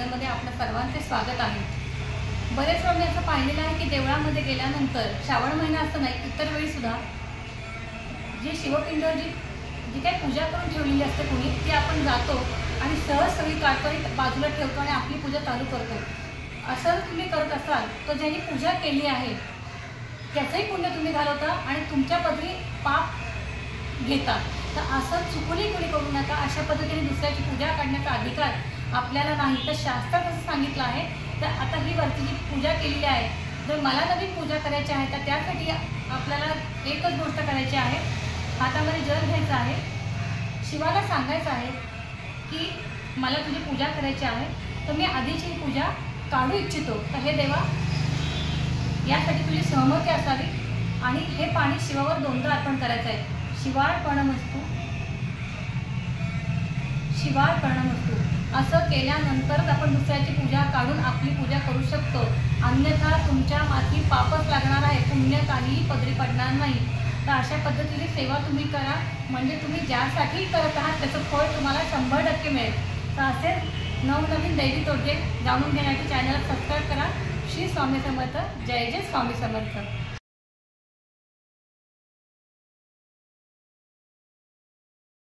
चॅनलमध्ये आपलं सर्वांचे स्वागत आहे। बरेच वेळा मी असं पाहिलेलं आहे की देवळामध्ये गेल्यानंतर श्रावण महिना असं नाही इतर वेळी सुद्धा जी शिवपिंड जी काही पूजा करून ठेवलेली असते कोणी ती आपण जातो आणि सहज सगळी काळकळीत बाजूला ठेवतो आणि आपली पूजा चालू करतो। असं तुम्ही करत असाल तर ज्यांनी पूजा केली आहे त्याचंही पुण्य तुम्ही घालवता आणि तुमच्या पदरी पाप घेता। तर असं चुकूनही कोणी करू नका। अशा पद्धतीने दुसऱ्याची पूजा करण्याचा अधिकार आपल्याला नाही। तर शास्त्रात असं सांगितलं आहे। तर आता ही वरती जी पूजा केलेली आहे जर मला नवीन पूजा करायची आहे तर त्यासाठी आपल्याला एकच गोष्ट करायची आहे, हातामध्ये जल घ्यायचं आहे, शिवाला सांगायचं आहे की मला तुझी पूजा करायची आहे तर मी आधीची ही पूजा काढू इच्छितो। तर हे देवा यासाठी तुझी सहमती असावी आणि हे पाणी शिवावर दोनदा अर्पण करायचं आहे। शिवार्पणमस्तु शिवार्पणमस्तु असं केल्यानंतरच आपण दुसऱ्याची पूजा काढून आपली पूजा करू शकतो। अन्यथा तुमच्या माथी पापच लागणार आहे, पुण्य काहीही पदरी पडणार नाही। तर अशा पद्धतीने सेवा तुम्ही करा, म्हणजे तुम्ही ज्यासाठी करत आहात त्याचं फळ तुम्हाला 100% मिळेल। तर असेच नवनवीन दैवी तोडगे जाणून घेण्यासाठी चॅनलला सबस्क्राईब करा। श्री स्वामी समर्थ। जय जय स्वामी समर्थ।